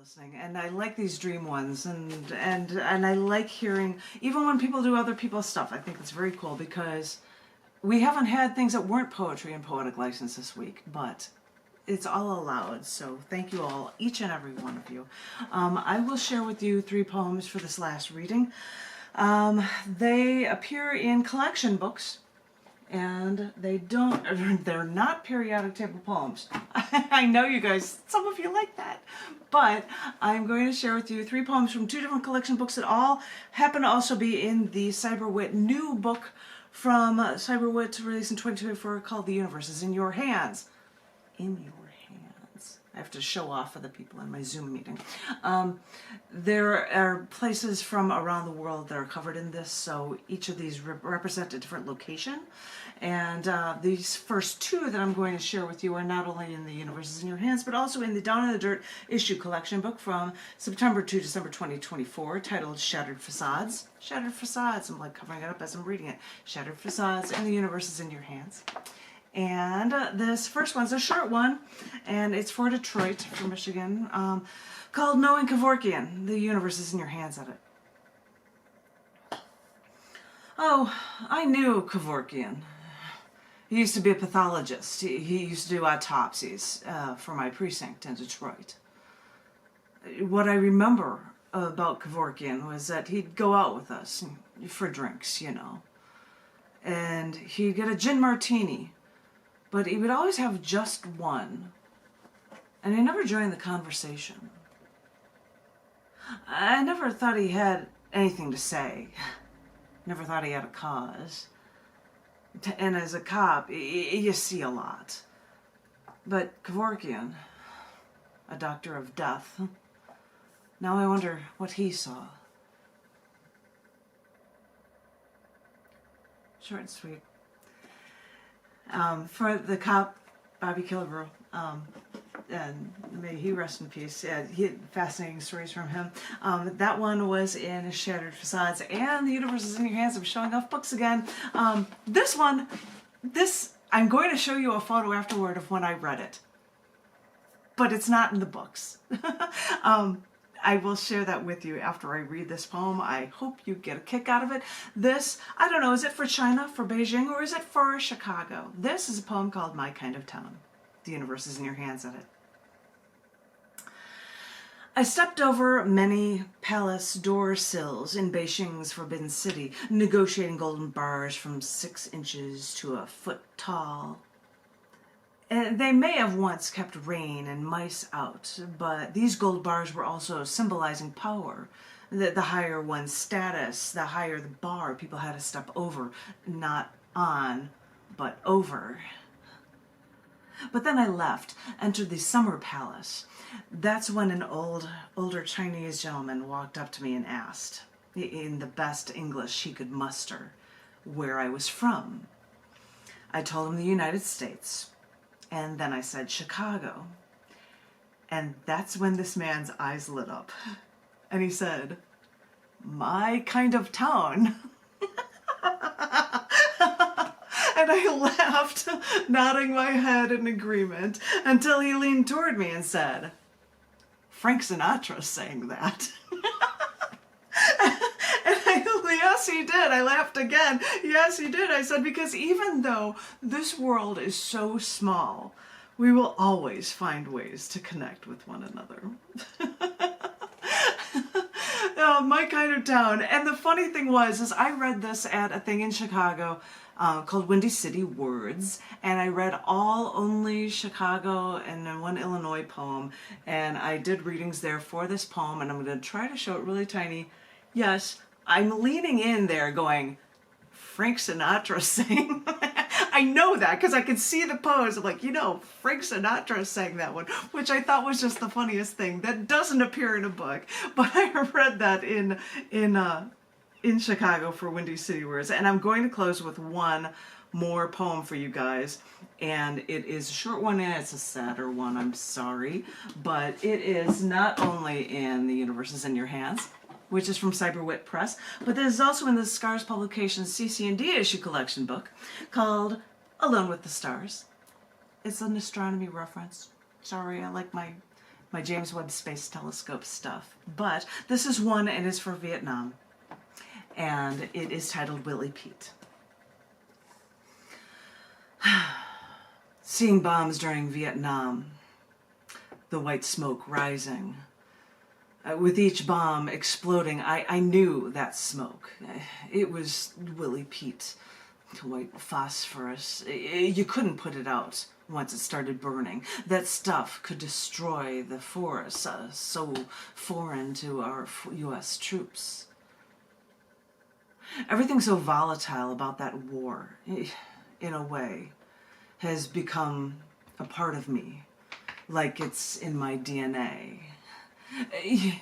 listening, and I like these dream ones, and I like hearing, even when people do other people's stuff, I think it's very cool because we haven't had things that weren't poetry and poetic license this week, but it's all allowed, so thank you all, each and every one of you. I will share with you 3 poems for this last reading. They appear in collection books, and they're not periodic table poems. I know you guys, some of you like that, but I'm going to share with you 3 poems from 2 different collection books that all happen to also be in the CyberWit new book from CyberWit released in 2024 called The Universe is in Your Hands. In your hands. I have to show off for the people in my Zoom meeting. There are places from around the world that are covered in this, so each of these represent a different location. And these first 2 that I'm going to share with you are not only in The Universe is in Your Hands, but also in the Down in the Dirt issue collection book from September to December 2024, titled Shattered Facades. Shattered Facades, I'm like covering it up as I'm reading it. Shattered Facades, and The Universe is in Your Hands. And this first one's a short one, and it's for Detroit, for Michigan, called Knowing Kevorkian. The Universe is in Your Hands at it. Oh, I knew Kevorkian. He used to be a pathologist. He used to do autopsies for my precinct in Detroit. What I remember about Kevorkian was that he'd go out with us for drinks, you know, and he'd get a gin martini. But he would always have just one, and he never joined the conversation. I never thought he had anything to say. Never thought he had a cause. And as a cop, you see a lot. But Kevorkian, a doctor of death, now I wonder what he saw. Short and sweet. For the cop, Bobby Killebrew, and may he rest in peace. Yeah, he had fascinating stories from him. That one was in Shattered Facades, and The Universe is in Your Hands. I'm showing off books again. This one, I'm going to show you a photo afterward of when I read it, but it's not in the books. I will share that with you after I read this poem. I hope you get a kick out of it. This, I don't know, is it for China, for Beijing, or is it for Chicago? This is a poem called My Kind of Town. The Universe is in Your Hands at it. I stepped over many palace door sills in Beijing's Forbidden City, negotiating golden bars from 6 inches to a foot tall. And they may have once kept rain and mice out, but these gold bars were also symbolizing power. The higher one's status, the higher the bar people had to step over, not on, but over. But then I left, entered the summer palace. That's when an older Chinese gentleman walked up to me and asked, in the best English he could muster, where I was from. I told him the United States. And then I said, Chicago. And that's when this man's eyes lit up. And he said, my kind of town. And I laughed, nodding my head in agreement, until he leaned toward me and said, Frank Sinatra sang that. Yes, he did. I laughed again. Yes, he did. I said, because even though this world is so small, we will always find ways to connect with one another. My kind of town. And the funny thing was, I read this at a thing in Chicago called Windy City Words, and I read only Chicago and then 1 Illinois poem, and I did readings there for this poem, and I'm going to try to show it really tiny. Yes, I'm leaning in there going, Frank Sinatra sang. I know that because I could see the pose. I'm like, you know, Frank Sinatra sang that one, which I thought was just the funniest thing. That doesn't appear in a book, but I read that in Chicago for Windy City Words. And I'm going to close with one more poem for you guys. And it is a short one and it's a sadder one, I'm sorry. But it is not only in The Universe is in Your Hands, which is from CyberWit Press, but this is also in the Scars Publications CC&D issue collection book called Alone with the Stars. It's an astronomy reference. Sorry, I like my my James Webb Space Telescope stuff. But this is one, and it's for Vietnam. And it is titled Willie Pete. Seeing bombs during Vietnam, the white smoke rising. With each bomb exploding, I knew that smoke. It was Willie Pete, white phosphorus. You couldn't put it out once it started burning. That stuff could destroy the forests, so foreign to our U.S. troops. Everything so volatile about that war, in a way, has become a part of me, like it's in my DNA.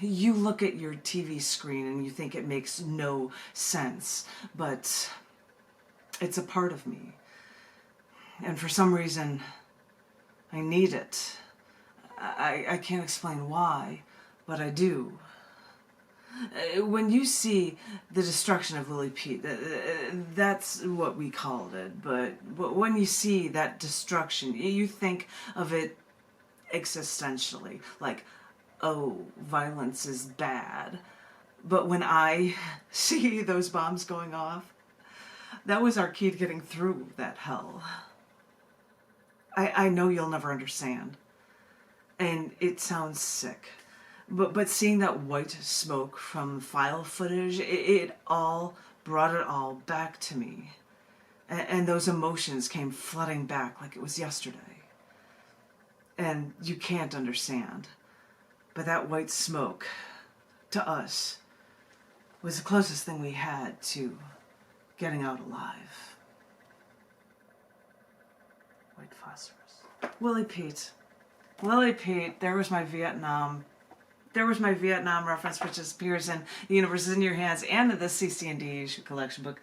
You look at your TV screen and you think it makes no sense, but it's a part of me. And for some reason, I need it. I can't explain why, but I do. When you see the destruction of Willie Pete, that's what we called it, but when you see that destruction, you think of it existentially, like, oh, violence is bad. But when I see those bombs going off, that was our key to getting through that hell. I know you'll never understand, and it sounds sick. But seeing that white smoke from file footage, it all brought it all back to me. And those emotions came flooding back like it was yesterday. And you can't understand. But that white smoke, to us, was the closest thing we had to getting out alive. White phosphorus. Willie Pete. Willie Pete, there was my Vietnam reference, which appears in The Universe is in Your Hands and in the CC&D collection book,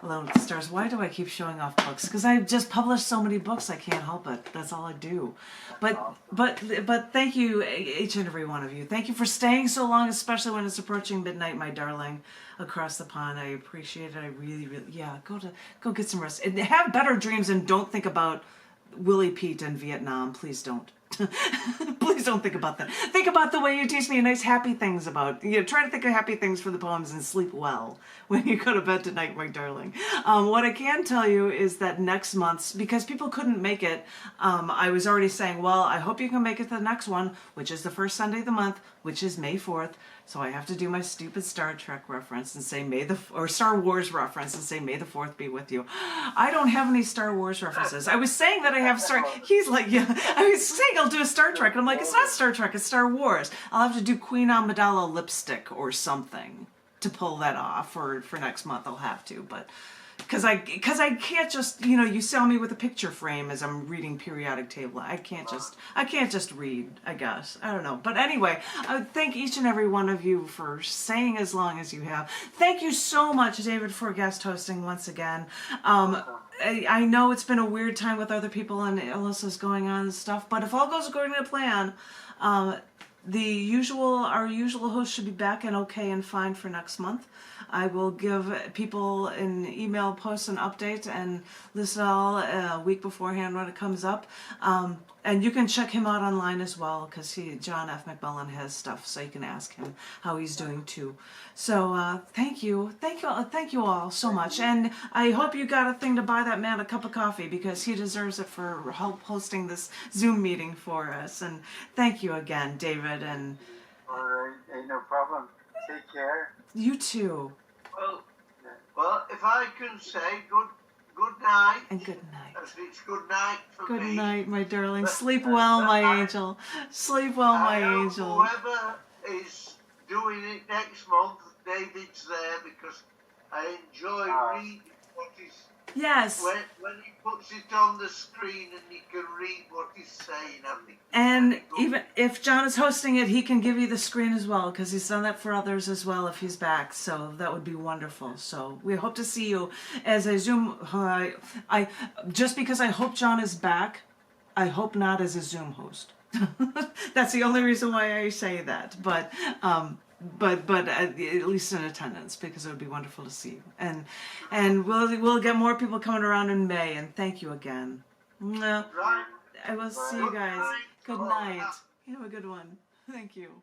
Alone with the Stars. Why do I keep showing off books? Because I just published so many books, I can't help it. That's all I do. But thank you, each and every one of you. Thank you for staying so long, especially when it's approaching midnight, my darling, across the pond. I appreciate it. I really, yeah, go get some rest. And have better dreams and don't think about Willie Pete and Vietnam. Please don't. Please don't think about that. Think about the way you teach me nice happy things about, try to think of happy things for the poems and sleep well when you go to bed tonight, my darling. What I can tell you is that next month's, because people couldn't make it, I was already saying, well, I hope you can make it to the next one, which is the first Sunday of the month, which is May 4th. So I have to do my stupid Star Trek reference and say or Star Wars reference and say May the 4th be with you. I don't have any Star Wars references. I was saying that I have he's like, yeah, I was saying I'll do a Star Trek. And I'm like, it's not Star Trek, it's Star Wars. I'll have to do Queen Amidala lipstick or something to pull that off, or for next month I'll have to, but because I can't just, you saw me with a picture frame as I'm reading periodic table. I can't just read, I guess. I don't know. But anyway, I thank each and every one of you for staying as long as you have. Thank you so much, David, for guest hosting once again. I know it's been a weird time with other people and Alyssa's going on and stuff, but if all goes according to plan, our usual host should be back and okay and fine for next month. I will give people an email post an update and list it all a week beforehand when it comes up. And you can check him out online as well, because John F. McMullen has stuff, so you can ask him how he's doing too. So thank you all so much, and I hope you got a thing to buy that man a cup of coffee, because he deserves it for help hosting this Zoom meeting for us. And thank you again, David. And all right, ain't no problem. Take care. You too. Well, if I can say good night. And good night. It's good night for me. Good night, my darling. Sleep well, my angel. Sleep well, my angel. Whoever is doing it next month, David's there, because I enjoy reading what he's... Yes. When he puts it on the screen and you can read what he's saying. And even if John is hosting it, he can give you the screen as well, because he's done that for others as well if he's back. So that would be wonderful. So we hope to see you as a Zoom. I just because I hope John is back, I hope not as a Zoom host. That's the only reason why I say that. But at least in attendance, because it would be wonderful to see you. And we'll get more people coming around in May, and thank you again. I will see you guys. Good night. You have a good one. Thank you.